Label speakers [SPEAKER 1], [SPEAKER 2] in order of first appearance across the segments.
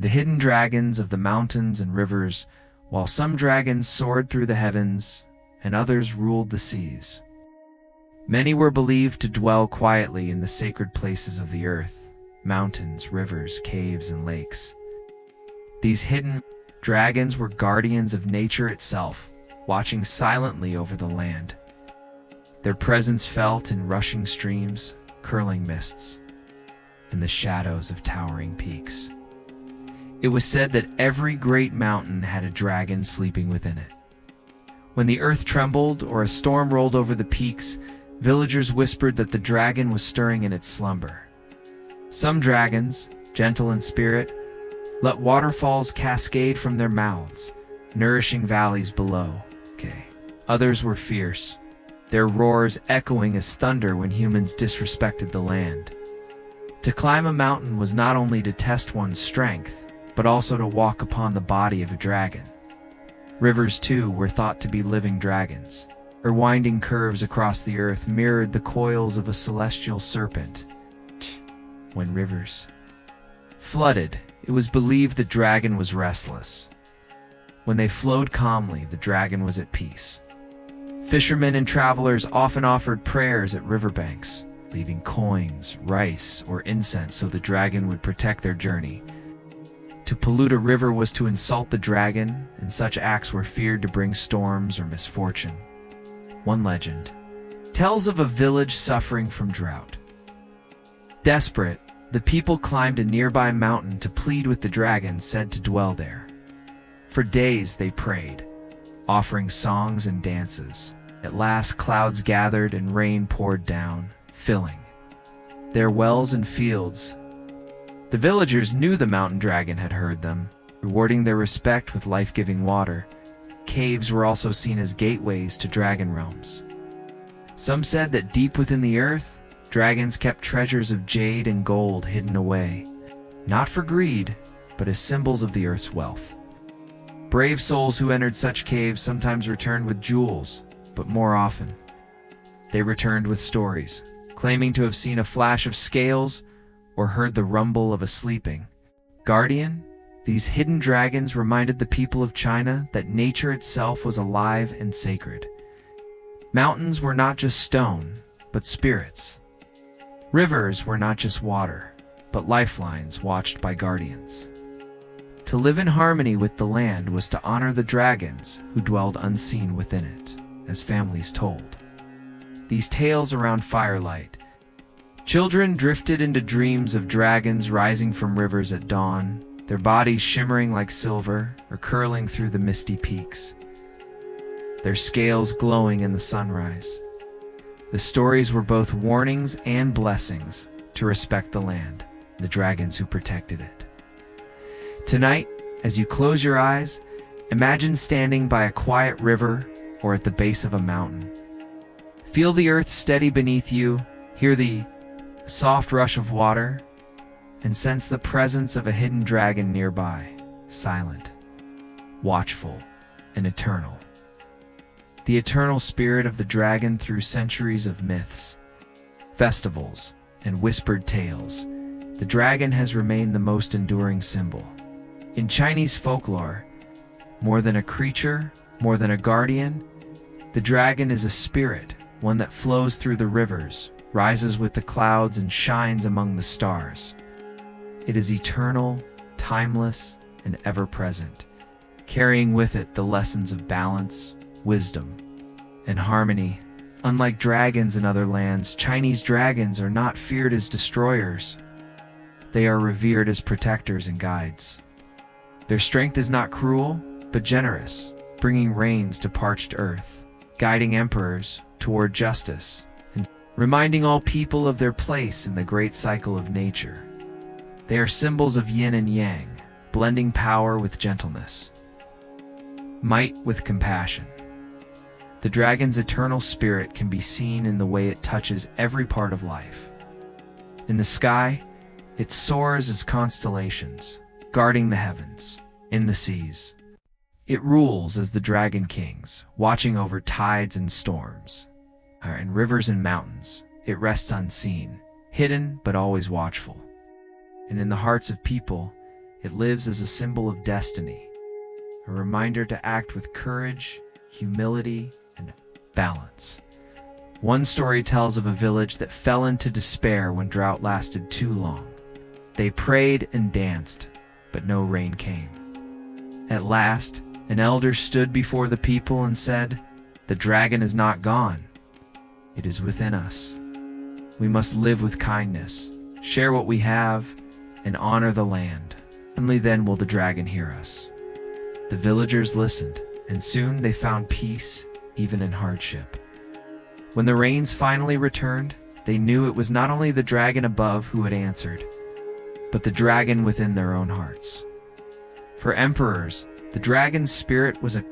[SPEAKER 1] the hidden dragons of the mountains and rivers, while some dragons soared through the heavens and others ruled the seas. Many were believed to dwell quietly in the sacred places of the earth, mountains, rivers, caves, and lakes. These hidden dragons were guardians of nature itself, watching silently over the land. Their presence felt in rushing streams, curling mists, and the shadows of towering peaks. It was said that every great mountain had a dragon sleeping within it. When the earth trembled or a storm rolled over the peaks, villagers whispered that the dragon was stirring in its slumber. Some dragons, gentle in spirit, let waterfalls cascade from their mouths, nourishing valleys below. Others were fierce, their roars echoing as thunder when humans disrespected the land. To climb a mountain was not only to test one's strength, but also to walk upon the body of a dragon. Rivers, too, were thought to be living dragons. Their winding curves across the earth mirrored the coils of a celestial serpent. When rivers flooded, it was believed the dragon was restless. When they flowed calmly, the dragon was at peace. Fishermen and travelers often offered prayers at riverbanks, leaving coins, rice, or incense so the dragon would protect their journey. To pollute a river was to insult the dragon, and such acts were feared to bring storms or misfortune. One legend tells of a village suffering from drought. Desperate, the people climbed a nearby mountain to plead with the dragon said to dwell there. For days they prayed, offering songs and dances. At last clouds gathered and rain poured down, filling their wells and fields. The villagers knew the mountain dragon had heard them, rewarding their respect with life-giving water. Caves were also seen as gateways to dragon realms. Some said that deep within the earth, dragons kept treasures of jade and gold hidden away, not for greed, but as symbols of the earth's wealth. Brave souls who entered such caves sometimes returned with jewels, but more often, they returned with stories, claiming to have seen a flash of scales or heard the rumble of a sleeping guardian. These hidden dragons reminded the people of China that nature itself was alive and sacred. Mountains were not just stone, but spirits. Rivers were not just water, but lifelines watched by guardians. To live in harmony with the land was to honor the dragons who dwelled unseen within it, as families told these tales around firelight. Children drifted into dreams of dragons rising from rivers at dawn, their bodies shimmering like silver or curling through the misty peaks, their scales glowing in the sunrise. The stories were both warnings and blessings to respect the land, the dragons who protected it. Tonight, as you close your eyes, imagine standing by a quiet river or at the base of a mountain. Feel the earth steady beneath you, hear the soft rush of water, and sense the presence of a hidden dragon nearby, silent, watchful, and eternal. The eternal spirit of the dragon through centuries of myths, festivals, and whispered tales, the dragon has remained the most enduring symbol. In Chinese folklore, more than a creature, more than a guardian, the dragon is a spirit, one that flows through the rivers, rises with the clouds, and shines among the stars. It is eternal, timeless, and ever-present, carrying with it the lessons of balance, wisdom, and harmony. Unlike dragons in other lands, Chinese dragons are not feared as destroyers. They are revered as protectors and guides. Their strength is not cruel, but generous, bringing rains to parched earth, guiding emperors toward justice, and reminding all people of their place in the great cycle of nature. They are symbols of yin and yang, blending power with gentleness, might with compassion. The dragon's eternal spirit can be seen in the way it touches every part of life. In the sky, it soars as constellations, guarding the heavens. In the seas, it rules as the dragon kings, watching over tides and storms. In rivers and mountains, it rests unseen, hidden but always watchful. And in the hearts of people, It lives as a symbol of destiny, a reminder to act with courage, humility, and balance. One story tells of a village that fell into despair when drought lasted too long. They prayed and danced, but no rain came. At last, an elder stood before the people and said, "The dragon is not gone. It is within us. We must live with kindness, share what we have, and honor the land. Only then will the dragon hear us." The villagers listened, and soon they found peace, even in hardship. When the rains finally returned, they knew it was not only the dragon above who had answered, but the dragon within their own hearts. For emperors, the dragon's spirit was a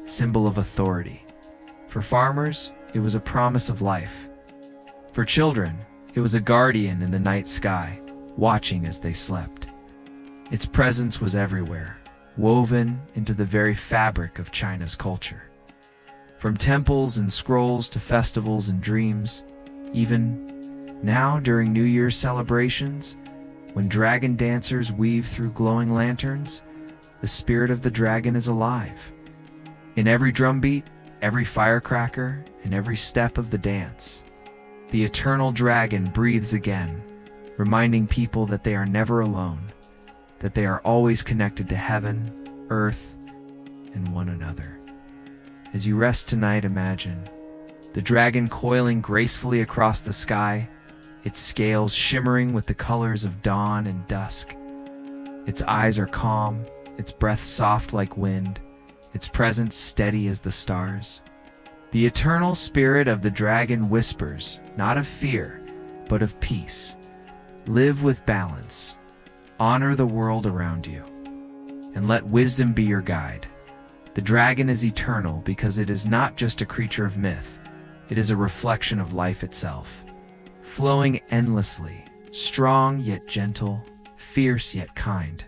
[SPEAKER 1] symbol of authority. For farmers, it was a promise of life. For children, it was a guardian in the night sky, watching as they slept. Its presence was everywhere, woven into the very fabric of China's culture. From temples and scrolls to festivals and dreams, even now during New Year's celebrations, when dragon dancers weave through glowing lanterns, the spirit of the dragon is alive. In every drumbeat, every firecracker, and every step of the dance, the eternal dragon breathes again, reminding people that they are never alone, that they are always connected to heaven, earth, and one another. As you rest tonight, imagine the dragon coiling gracefully across the sky, its scales shimmering with the colors of dawn and dusk. Its eyes are calm, its breath soft like wind, its presence steady as the stars. The eternal spirit of the dragon whispers, not of fear, but of peace. Live with balance, honor the world around you, and let wisdom be your guide. The dragon is eternal because it is not just a creature of myth, it is a reflection of life itself, flowing endlessly, strong yet gentle, fierce yet kind.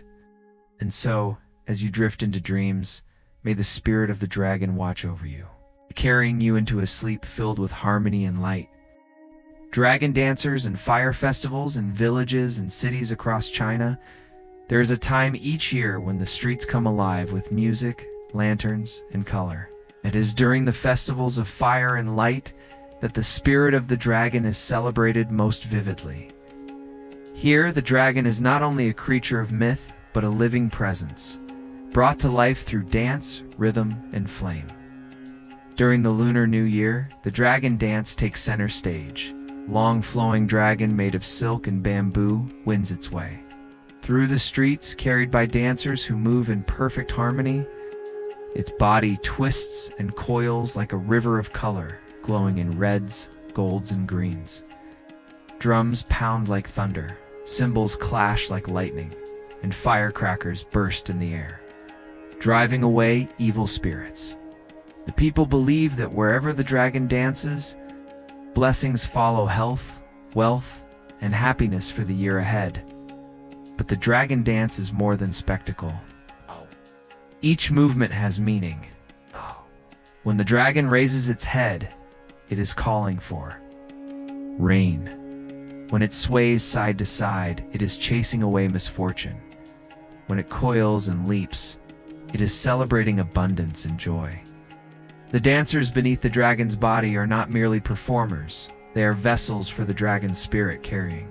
[SPEAKER 1] And so, as you drift into dreams, may the spirit of the dragon watch over you, carrying you into a sleep filled with harmony and light. Dragon dancers and fire festivals in villages and cities across China. There is a time each year when the streets come alive with music, lanterns, and color. It is during the festivals of fire and light that the spirit of the dragon is celebrated most vividly. Here, the dragon is not only a creature of myth, but a living presence, brought to life through dance, rhythm, and flame. During the Lunar New Year, the dragon dance takes center stage. Long flowing dragon made of silk and bamboo wins its way through the streets, carried by dancers who move in perfect harmony. Its body twists and coils like a river of color, glowing in reds, golds, and greens. Drums pound like thunder, cymbals clash like lightning, and firecrackers burst in the air, driving away evil spirits. The people believe that wherever the dragon dances, blessings follow health, wealth, and happiness for the year ahead. But the dragon dance is more than spectacle. Each movement has meaning. When the dragon raises its head, it is calling for rain. When it sways side to side, it is chasing away misfortune. When it coils and leaps, it is celebrating abundance and joy. The dancers beneath the dragon's body are not merely performers, they are vessels for the dragon's spirit carrying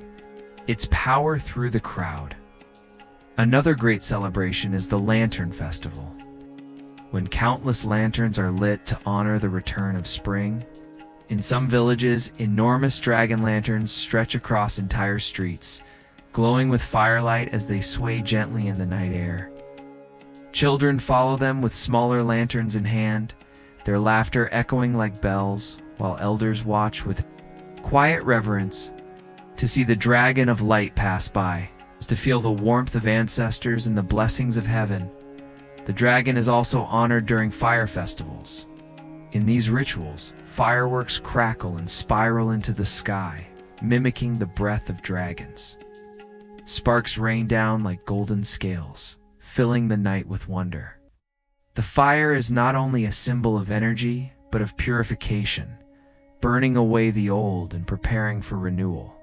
[SPEAKER 1] its power through the crowd. Another great celebration is the Lantern Festival, when countless lanterns are lit to honor the return of spring. In some villages, enormous dragon lanterns stretch across entire streets, glowing with firelight as they sway gently in the night air. Children follow them with smaller lanterns in hand, their laughter echoing like bells, while elders watch with quiet reverence. To see the dragon of light pass by is to feel the warmth of ancestors and the blessings of heaven. The dragon is also honored during fire festivals. In these rituals, fireworks crackle and spiral into the sky, mimicking the breath of dragons. Sparks rain down like golden scales, filling the night with wonder. The fire is not only a symbol of energy, but of purification, burning away the old and preparing for renewal.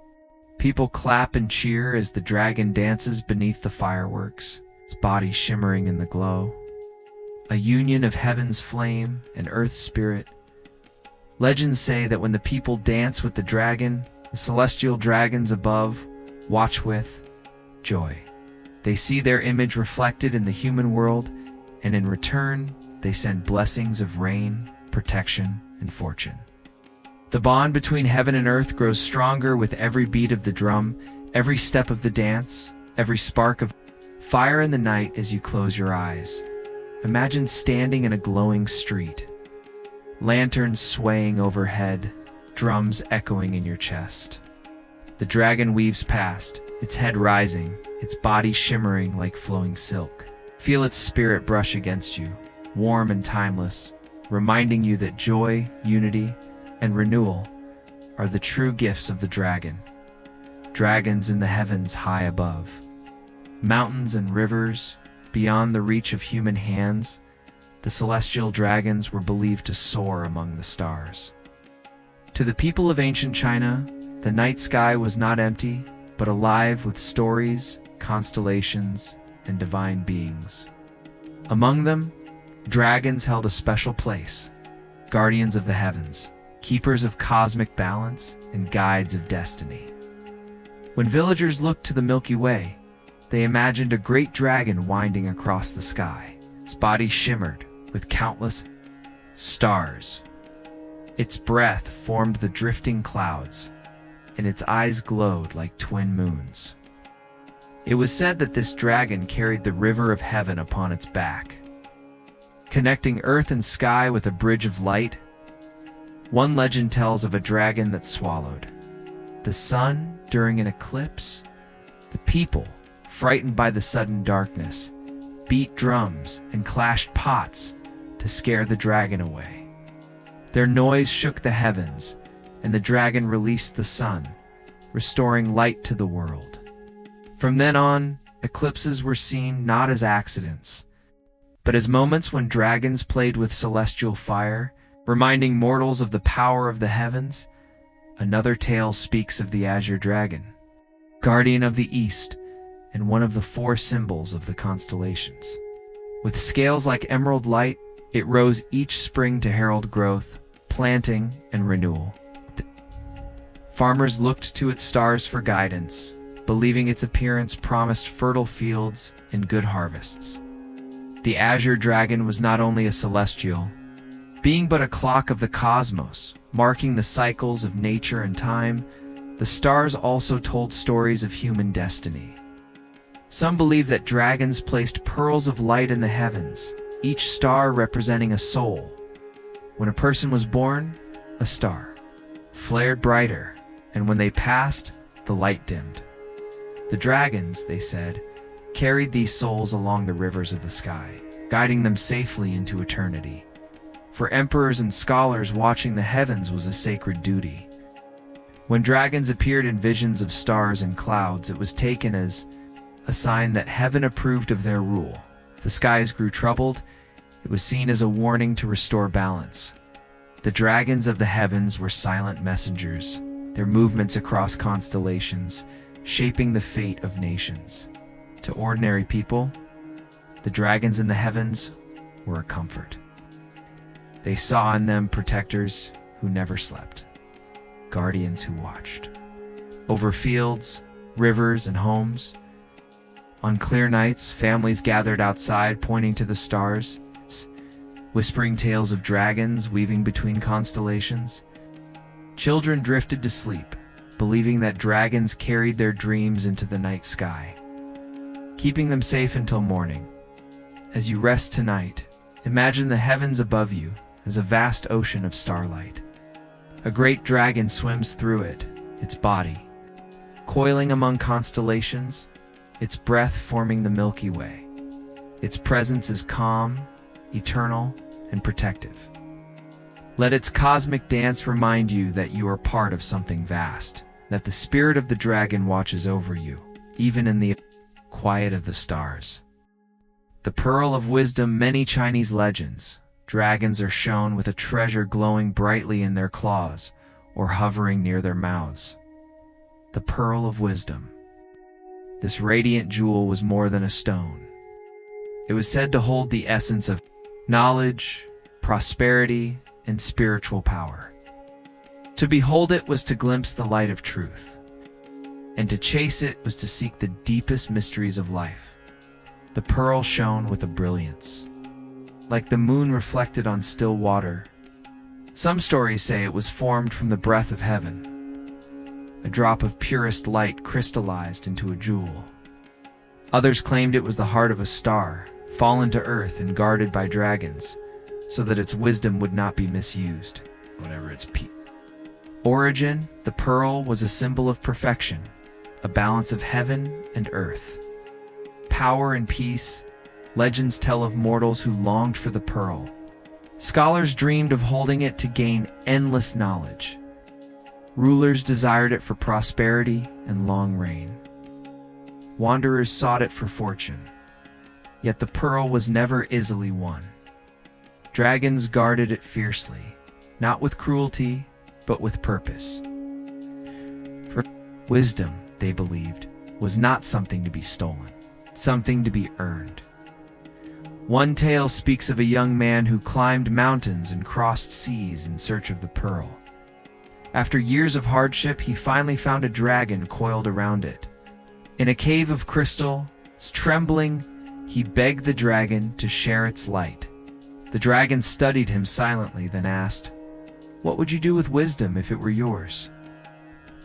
[SPEAKER 1] People clap and cheer as the dragon dances beneath the fireworks, its body shimmering in the glow. A union of heaven's flame and earth's spirit. Legends say that when the people dance with the dragon, the celestial dragons above watch with joy. They see their image reflected in the human world, and in return, they send blessings of rain, protection, and fortune. The bond between heaven and earth grows stronger with every beat of the drum, every step of the dance, every spark of fire in the night as you close your eyes. Imagine standing in a glowing street, lanterns swaying overhead, drums echoing in your chest. The dragon weaves past, its head rising, its body shimmering like flowing silk. Feel its spirit brush against you, warm and timeless, reminding you that joy, unity, and renewal are the true gifts of the dragon. Dragons in the heavens high above. Mountains and rivers, beyond the reach of human hands, the celestial dragons were believed to soar among the stars. To the people of ancient China, the night sky was not empty, but alive with stories, constellations, and divine beings. Among them, dragons held a special place, guardians of the heavens, keepers of cosmic balance, and guides of destiny. When villagers looked to the Milky Way, they imagined a great dragon winding across the sky. Its body shimmered with countless stars. Its breath formed the drifting clouds, and its eyes glowed like twin moons. It was said that this dragon carried the river of heaven upon its back, connecting earth and sky with a bridge of light. One legend tells of a dragon that swallowed the sun during an eclipse. The people, frightened by the sudden darkness, beat drums and clashed pots to scare the dragon away. Their noise shook the heavens, and the dragon released the sun, restoring light to the world. From then on, eclipses were seen not as accidents, but as moments when dragons played with celestial fire, reminding mortals of the power of the heavens. Another tale speaks of the azure dragon, guardian of the east, and one of the four symbols of the constellations. With scales like emerald light, it rose each spring to herald growth, planting, and renewal. Farmers looked to its stars for guidance, believing its appearance promised fertile fields and good harvests. The azure dragon was not only a celestial being but a clock of the cosmos, marking the cycles of nature and time. The stars also told stories of human destiny. Some believe that dragons placed pearls of light in the heavens, each star representing a soul. When a person was born, a star flared brighter, and when they passed, the light dimmed. The dragons, they said, carried these souls along the rivers of the sky, guiding them safely into eternity. For emperors and scholars, watching the heavens was a sacred duty. When dragons appeared in visions of stars and clouds, it was taken as a sign that heaven approved of their rule. If the skies grew troubled, it was seen as a warning to restore balance. The dragons of the heavens were silent messengers, their movements across constellations, shaping the fate of nations. To ordinary people, the dragons in the heavens were a comfort. They saw in them protectors who never slept, guardians who watched over fields, rivers, and homes. On clear nights, families gathered outside, pointing to the stars, whispering tales of dragons weaving between constellations. Children drifted to sleep, believing that dragons carried their dreams into the night sky, keeping them safe until morning. As you rest tonight, imagine the heavens above you as a vast ocean of starlight. A great dragon swims through it, its body coiling among constellations, its breath forming the Milky Way. Its presence is calm, eternal, and protective. Let its cosmic dance remind you that you are part of something vast, that the spirit of the dragon watches over you, even in the quiet of the stars. The pearl of wisdom. Many Chinese legends, dragons are shown with a treasure glowing brightly in their claws or hovering near their mouths. The pearl of wisdom. This radiant jewel was more than a stone. It was said to hold the essence of knowledge, prosperity, and spiritual power. To behold it was to glimpse the light of truth, and to chase it was to seek the deepest mysteries of life. The pearl shone with a brilliance, like the moon reflected on still water. Some stories say it was formed from the breath of heaven. A drop of purest light crystallized into a jewel. Others claimed it was the heart of a star, fallen to earth and guarded by dragons, so that its wisdom would not be misused. Whatever its origin, the pearl was a symbol of perfection, a balance of heaven and earth. Power and peace, legends tell of mortals who longed for the pearl. Scholars dreamed of holding it to gain endless knowledge. Rulers desired it for prosperity and long reign. Wanderers sought it for fortune. Yet the pearl was never easily won. Dragons guarded it fiercely, not with cruelty, but with purpose. For wisdom, they believed, was not something to be stolen, something to be earned. One tale speaks of a young man who climbed mountains and crossed seas in search of the pearl. After years of hardship, he finally found a dragon coiled around it. In a cave of crystal, trembling, he begged the dragon to share its light. The dragon studied him silently, then asked, "What would you do with wisdom if it were yours?"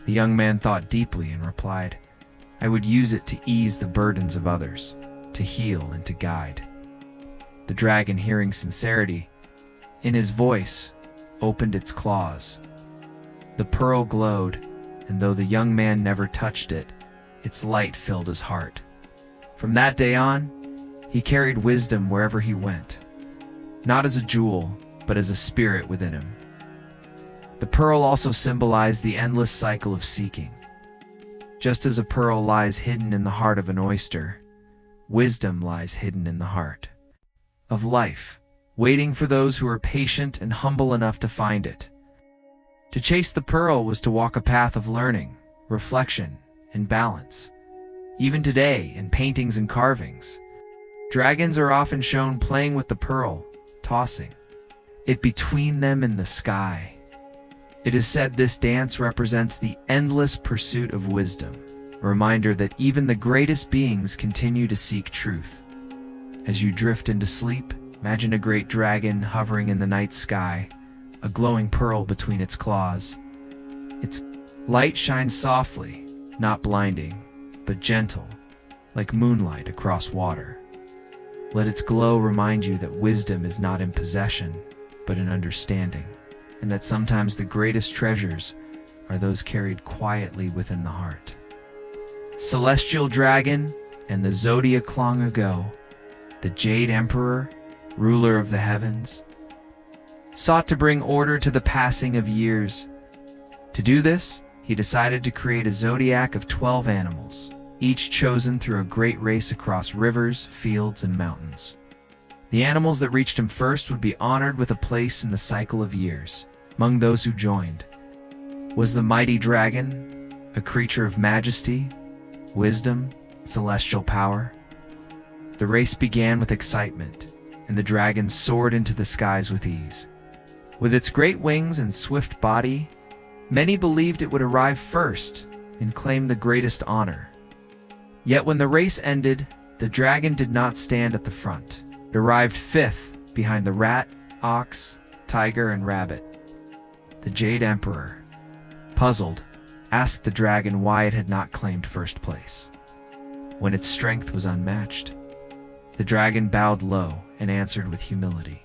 [SPEAKER 1] The young man thought deeply and replied, "I would use it to ease the burdens of others, to heal and to guide." The dragon, hearing sincerity in his voice, opened its claws. The pearl glowed, and though the young man never touched it, its light filled his heart. From that day on, he carried wisdom wherever he went, not as a jewel, but as a spirit within him. The pearl also symbolized the endless cycle of seeking. Just as a pearl lies hidden in the heart of an oyster, wisdom lies hidden in the heart of life, waiting for those who are patient and humble enough to find it. To chase the pearl was to walk a path of learning, reflection, and balance. Even today, in paintings and carvings, dragons are often shown playing with the pearl, tossing it between them in the sky. It is said this dance represents the endless pursuit of wisdom, a reminder that even the greatest beings continue to seek truth. As you drift into sleep, imagine a great dragon hovering in the night sky, a glowing pearl between its claws. Its light shines softly, not blinding, but gentle, like moonlight across water. Let its glow remind you that wisdom is not in possession, but in understanding, and that sometimes the greatest treasures are those carried quietly within the heart. Celestial dragon and the zodiac long ago, the Jade Emperor, ruler of the heavens, sought to bring order to the passing of years. To do this, he decided to create a zodiac of 12 animals, each chosen through a great race across rivers, fields, and mountains. The animals that reached him first would be honored with a place in the cycle of years. Among those who joined was the mighty dragon, a creature of majesty, wisdom, and celestial power. The race began with excitement, and the dragon soared into the skies with ease. With its great wings and swift body, many believed it would arrive first and claim the greatest honor. Yet when the race ended, the dragon did not stand at the front. It arrived fifth behind the rat, ox, tiger, and rabbit. The Jade Emperor, puzzled, asked the dragon why it had not claimed first place, when its strength was unmatched. The dragon bowed low and answered with humility.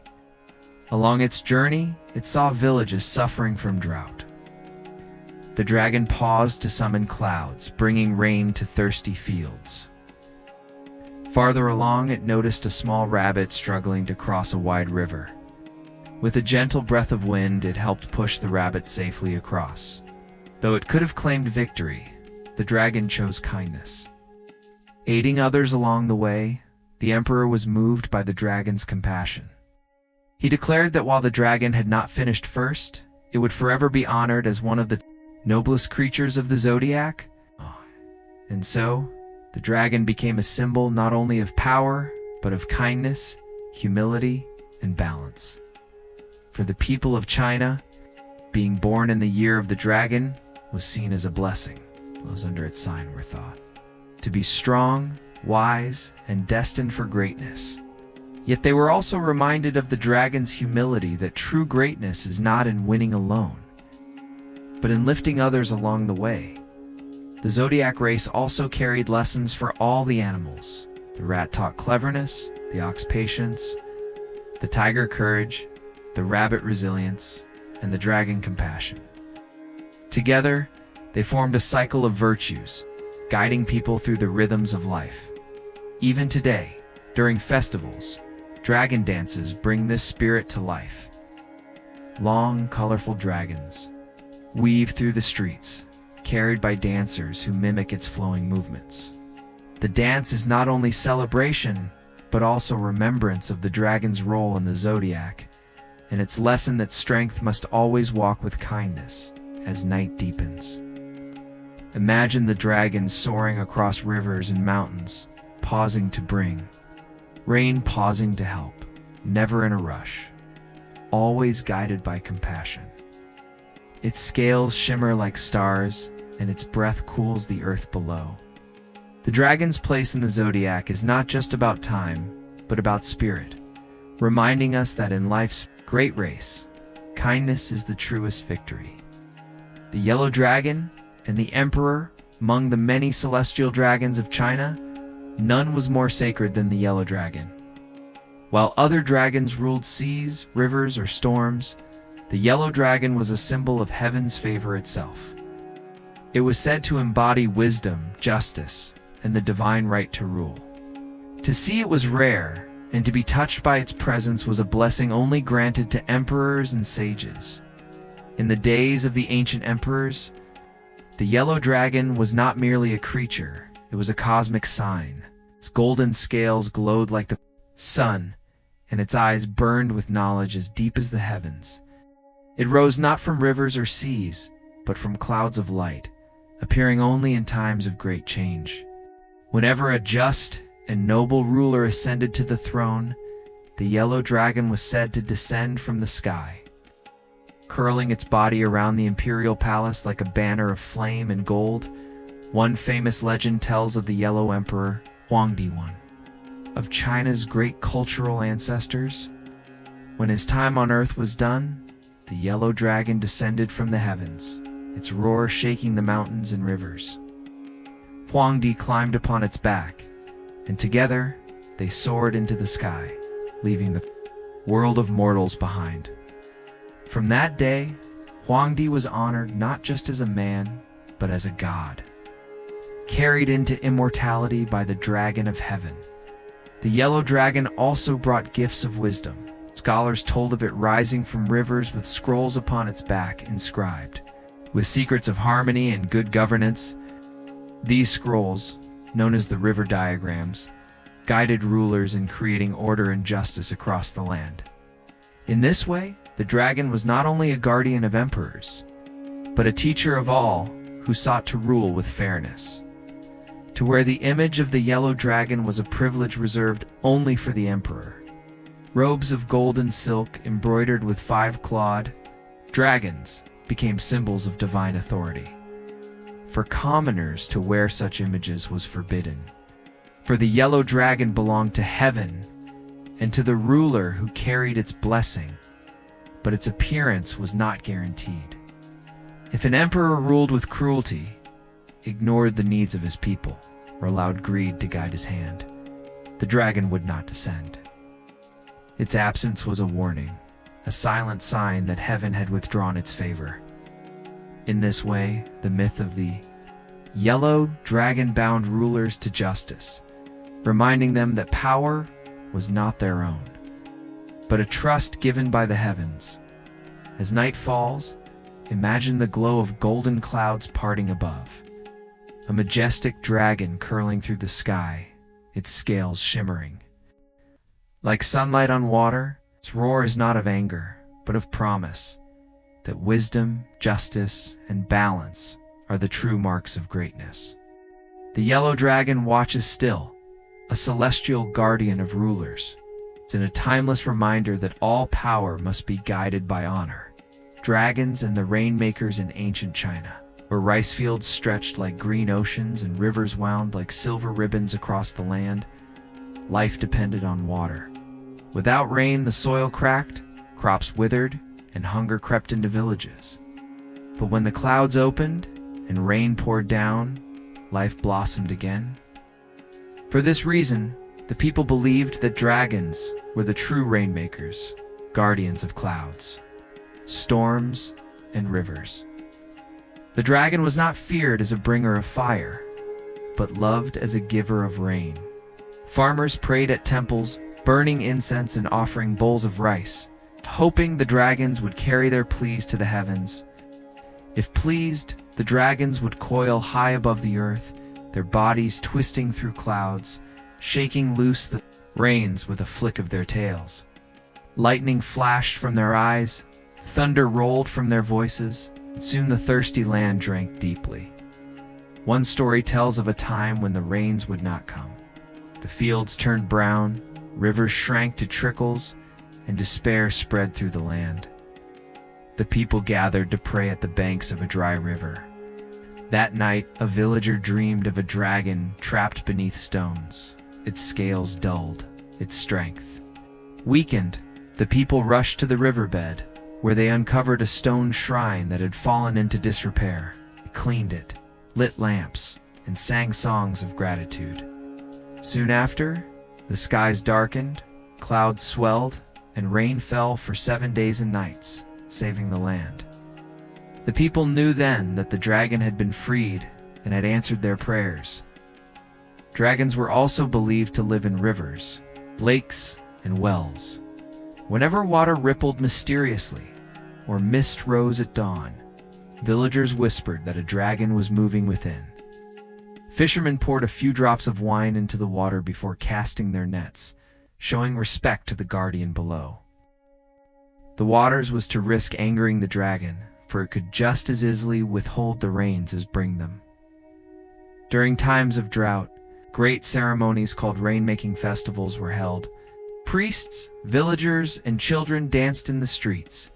[SPEAKER 1] Along its journey, it saw villages suffering from drought. The dragon paused to summon clouds, bringing rain to thirsty fields. Farther along, it noticed a small rabbit struggling to cross a wide river. With a gentle breath of wind, it helped push the rabbit safely across. Though it could have claimed victory, the dragon chose kindness. Aiding others along the way, the emperor was moved by the dragon's compassion. He declared that while the dragon had not finished first, it would forever be honored as one of the noblest creatures of the zodiac. And so, the dragon became a symbol not only of power, but of kindness, humility, and balance. For the people of China, being born in the year of the dragon was seen as a blessing. Those under its sign were thought to be strong, wise, and destined for greatness. Yet they were also reminded of the dragon's humility, that true greatness is not in winning alone, but in lifting others along the way. The zodiac race also carried lessons for all the animals. The rat taught cleverness, the ox patience, the tiger courage, the rabbit resilience, and the dragon compassion. Together, they formed a cycle of virtues, guiding people through the rhythms of life. Even today, during festivals, dragon dances bring this spirit to life. Long, colorful dragons weave through the streets, carried by dancers who mimic its flowing movements. The dance is not only celebration, but also remembrance of the dragon's role in the zodiac, and its lesson that strength must always walk with kindness as night deepens. Imagine the dragon soaring across rivers and mountains, pausing to bring rain, pausing to help, never in a rush, always guided by compassion. Its scales shimmer like stars, and its breath cools the earth below. The dragon's place in the zodiac is not just about time, but about spirit, reminding us that in life's great race, kindness is the truest victory. The yellow dragon and the emperor, among the many celestial dragons of China, none was more sacred than the yellow dragon. While other dragons ruled seas, rivers, or storms, the yellow dragon was a symbol of heaven's favor itself. It was said to embody wisdom, justice, and the divine right to rule. To see it was rare, and to be touched by its presence was a blessing only granted to emperors and sages. In the days of the ancient emperors, the yellow dragon was not merely a creature, it was a cosmic sign. Its golden scales glowed like the sun, and its eyes burned with knowledge as deep as the heavens. It rose not from rivers or seas, but from clouds of light, appearing only in times of great change. Whenever a just and noble ruler ascended to the throne, the yellow dragon was said to descend from the sky, curling its body around the imperial palace like a banner of flame and gold. One famous legend tells of the yellow emperor, Huangdi, one of China's great cultural ancestors. When his time on earth was done, the yellow dragon descended from the heavens, its roar shaking the mountains and rivers. Huangdi climbed upon its back, and together they soared into the sky, leaving the world of mortals behind. From that day, Huangdi was honored not just as a man, but as a god, carried into immortality by the dragon of heaven. The yellow dragon also brought gifts of wisdom. Scholars told of it rising from rivers with scrolls upon its back inscribed with secrets of harmony and good governance. These scrolls, known as the river diagrams, guided rulers in creating order and justice across the land. In this way, the dragon was not only a guardian of emperors, but a teacher of all who sought to rule with fairness. To wear the image of the yellow dragon was a privilege reserved only for the emperor. Robes of golden silk embroidered with 5-clawed dragons became symbols of divine authority. For commoners to wear such images was forbidden, for the yellow dragon belonged to heaven and to the ruler who carried its blessing, but its appearance was not guaranteed. If an emperor ruled with cruelty, ignored the needs of his people, or allowed greed to guide his hand, the dragon would not descend. Its absence was a warning, a silent sign that heaven had withdrawn its favor. In this way, the myth of the yellow dragon bound rulers to justice, reminding them that power was not their own, but a trust given by the heavens. As night falls, imagine the glow of golden clouds parting above. A majestic dragon curling through the sky, its scales shimmering. Like sunlight on water, its roar is not of anger, but of promise, that wisdom, justice, and balance are the true marks of greatness. The yellow dragon watches still, a celestial guardian of rulers. It's a timeless reminder that all power must be guided by honor. Dragons and the rainmakers in ancient China, where rice fields stretched like green oceans and rivers wound like silver ribbons across the land, life depended on water. Without rain, the soil cracked, crops withered, and hunger crept into villages. But when the clouds opened and rain poured down, life blossomed again. For this reason, the people believed that dragons were the true rainmakers, guardians of clouds, storms, and rivers. The dragon was not feared as a bringer of fire, but loved as a giver of rain. Farmers prayed at temples, burning incense and offering bowls of rice, hoping the dragons would carry their pleas to the heavens. If pleased, the dragons would coil high above the earth, their bodies twisting through clouds, shaking loose the rains with a flick of their tails. Lightning flashed from their eyes, thunder rolled from their voices, and soon the thirsty land drank deeply. One story tells of a time when the rains would not come. The fields turned brown, rivers shrank to trickles, and despair spread through the land. The people gathered to pray at the banks of a dry river. That night, a villager dreamed of a dragon trapped beneath stones, its scales dulled, its strength weakened. The people rushed to the riverbed, where they uncovered a stone shrine that had fallen into disrepair. They cleaned it, lit lamps, and sang songs of gratitude. Soon after, the skies darkened, clouds swelled, and rain fell for 7 days and nights, saving the land. The people knew then that the dragon had been freed and had answered their prayers. Dragons were also believed to live in rivers, lakes, and wells. Whenever water rippled mysteriously, or mist rose at dawn, villagers whispered that a dragon was moving within. Fishermen poured a few drops of wine into the water before casting their nets, showing respect to the guardian below. The waters was to risk angering the dragon, for it could just as easily withhold the rains as bring them. During times of drought, great ceremonies called rainmaking festivals were held. Priests, villagers, and children danced in the streets,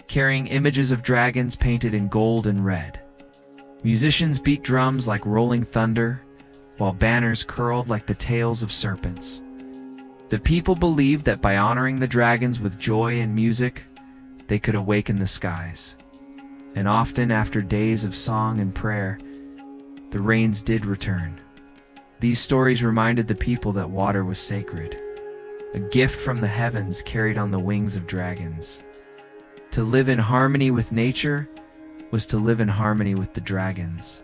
[SPEAKER 1] carrying images of dragons painted in gold and red. Musicians beat drums like rolling thunder, while banners curled like the tails of serpents. The people believed that by honoring the dragons with joy and music, they could awaken the skies. And often after days of song and prayer, the rains did return. These stories reminded the people that water was sacred, a gift from the heavens carried on the wings of dragons. To live in harmony with nature was to live in harmony with the dragons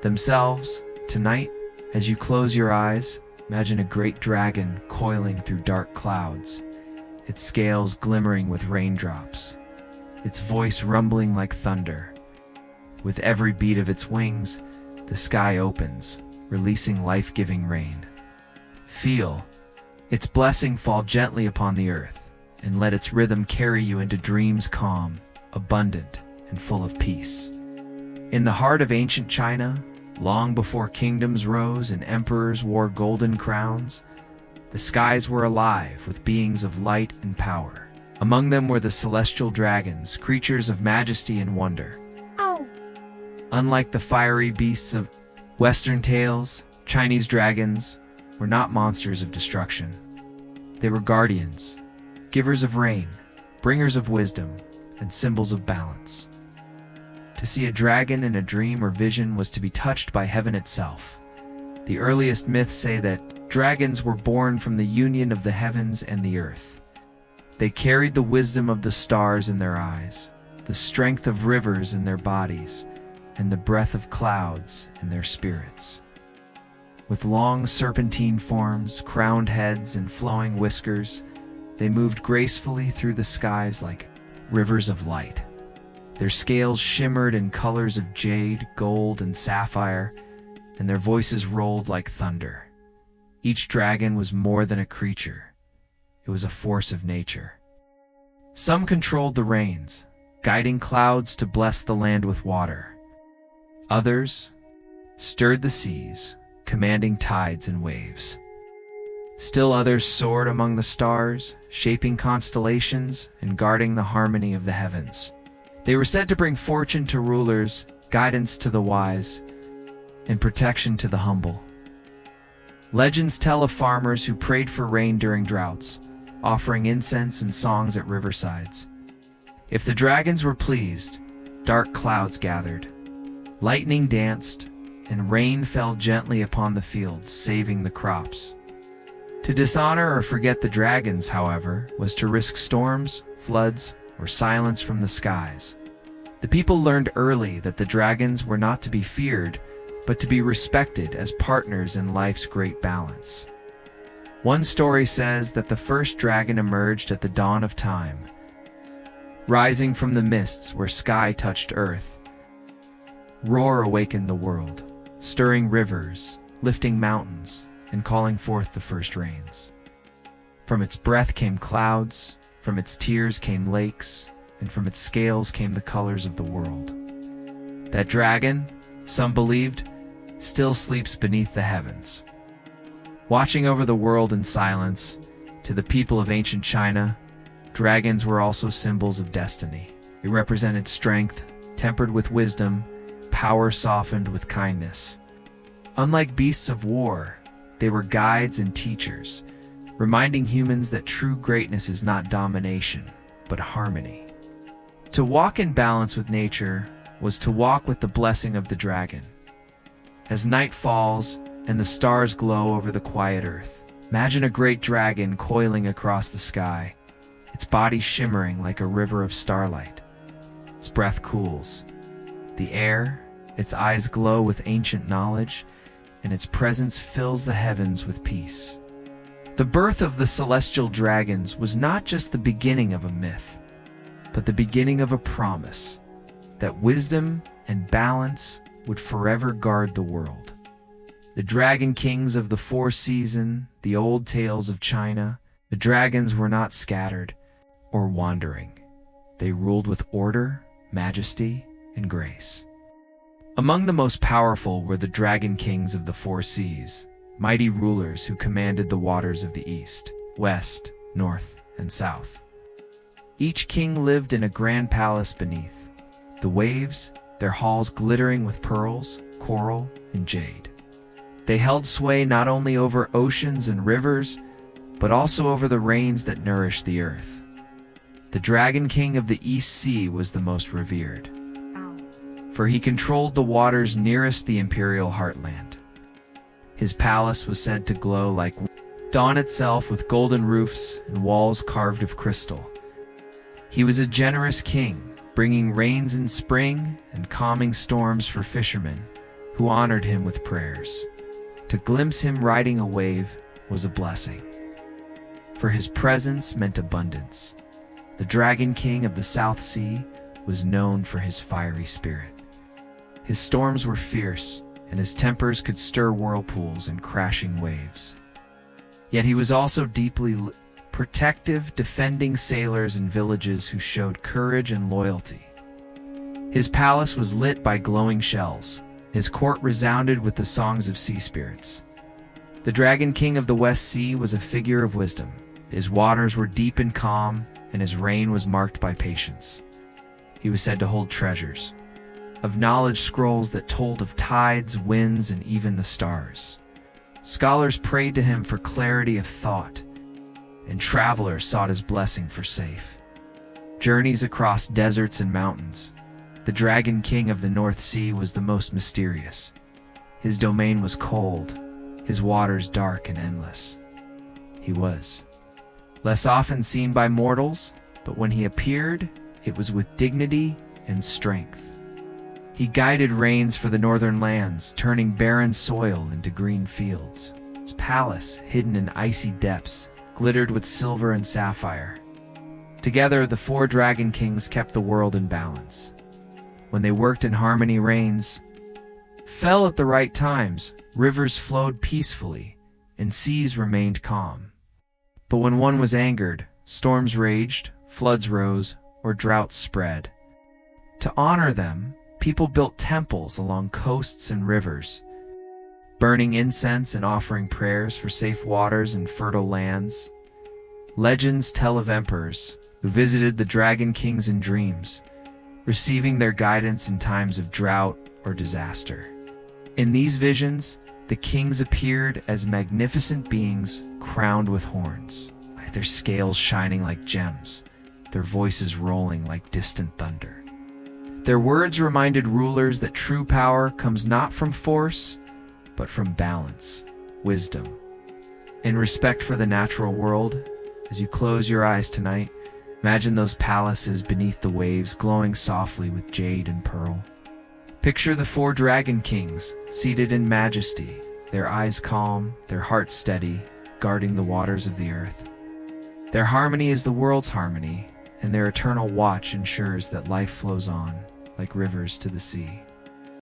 [SPEAKER 1] themselves. Tonight, as you close your eyes, imagine a great dragon coiling through dark clouds, its scales glimmering with raindrops, its voice rumbling like thunder. With every beat of its wings, the sky opens, releasing life-giving rain. Feel its blessing fall gently upon the earth, and let its rhythm carry you into dreams calm, abundant, and full of peace. In the heart of ancient China, long before kingdoms rose and emperors wore golden crowns, the skies were alive with beings of light and power. Among them were the celestial dragons, creatures of majesty and wonder. Unlike the fiery beasts of Western tales, Chinese dragons were not monsters of destruction. They were guardians, givers of rain, bringers of wisdom, and symbols of balance. To see a dragon in a dream or vision was to be touched by heaven itself. The earliest myths say that dragons were born from the union of the heavens and the earth. They carried the wisdom of the stars in their eyes, the strength of rivers in their bodies, and the breath of clouds in their spirits. With long serpentine forms, crowned heads, and flowing whiskers, they moved gracefully through the skies like rivers of light. Their scales shimmered in colors of jade, gold, and sapphire, and their voices rolled like thunder. Each dragon was more than a creature. It was a force of nature. Some controlled the rains, guiding clouds to bless the land with water. Others stirred the seas, commanding tides and waves. Still others soared among the stars, shaping constellations and guarding the harmony of the heavens. They were said to bring fortune to rulers, guidance to the wise, and protection to the humble. Legends tell of farmers who prayed for rain during droughts, offering incense and songs at riversides. If the dragons were pleased, dark clouds gathered, lightning danced, and rain fell gently upon the fields, saving the crops. To dishonor or forget the dragons, however, was to risk storms, floods, or silence from the skies. The people learned early that the dragons were not to be feared, but to be respected as partners in life's great balance. One story says that the first dragon emerged at the dawn of time, rising from the mists where sky touched earth. Roar awakened the world, stirring rivers, lifting mountains, and calling forth the first rains. From its breath came clouds, from its tears came lakes, and from its scales came the colors of the world. That dragon, some believed, still sleeps beneath the heavens. Watching over the world in silence, to the people of ancient China, dragons were also symbols of destiny. They represented strength, tempered with wisdom, power softened with kindness. Unlike beasts of war, they were guides and teachers, reminding humans that true greatness is not domination, but harmony. To walk in balance with nature was to walk with the blessing of the dragon. As night falls and the stars glow over the quiet earth, imagine a great dragon coiling across the sky, its body shimmering like a river of starlight. Its breath cools the air, its eyes glow with ancient knowledge, and its presence fills the heavens with peace. The birth of the celestial dragons was not just the beginning of a myth, but the beginning of a promise that wisdom and balance would forever guard the world. The dragon kings of the four seasons, the old tales of China, the dragons were not scattered or wandering. They ruled with order, majesty, and grace. Among the most powerful were the dragon kings of the four seas, mighty rulers who commanded the waters of the east, west, north, and south. Each king lived in a grand palace beneath the waves, their halls glittering with pearls, coral, and jade. They held sway not only over oceans and rivers, but also over the rains that nourished the earth. The Dragon King of the East Sea was the most revered, for he controlled the waters nearest the imperial heartland. His palace was said to glow like dawn itself, with golden roofs and walls carved of crystal. He was a generous king, bringing rains in spring and calming storms for fishermen who honored him with prayers. To glimpse him riding a wave was a blessing, for his presence meant abundance. The Dragon King of the South Sea was known for his fiery spirit. His storms were fierce, and his tempers could stir whirlpools and crashing waves. Yet he was also deeply protective, defending sailors and villages who showed courage and loyalty. His palace was lit by glowing shells. His court resounded with the songs of sea spirits. The Dragon King of the West Sea was a figure of wisdom. His waters were deep and calm, and his reign was marked by patience. He was said to hold treasures of knowledge, scrolls that told of tides, winds, and even the stars. Scholars prayed to him for clarity of thought, and travelers sought his blessing for safe journeys across deserts and mountains. The Dragon King of the North Sea was the most mysterious. His domain was cold, his waters dark and endless. He was less often seen by mortals, but when he appeared, it was with dignity and strength. He guided rains for the northern lands, turning barren soil into green fields. His palace, hidden in icy depths, glittered with silver and sapphire. Together, the four Dragon Kings kept the world in balance. When they worked in harmony, rains fell at the right times, rivers flowed peacefully, and seas remained calm. But when one was angered, storms raged, floods rose, or droughts spread. To honor them, people built temples along coasts and rivers, burning incense and offering prayers for safe waters and fertile lands. Legends tell of emperors who visited the Dragon Kings in dreams, receiving their guidance in times of drought or disaster. In these visions, the kings appeared as magnificent beings crowned with horns, their scales shining like gems, their voices rolling like distant thunder. Their words reminded rulers that true power comes not from force, but from balance, wisdom, and respect for the natural world. As you close your eyes tonight, imagine those palaces beneath the waves glowing softly with jade and pearl. Picture the 4 dragon kings seated in majesty, their eyes calm, their hearts steady, guarding the waters of the earth. Their harmony is the world's harmony, and their eternal watch ensures that life flows on like rivers to the sea.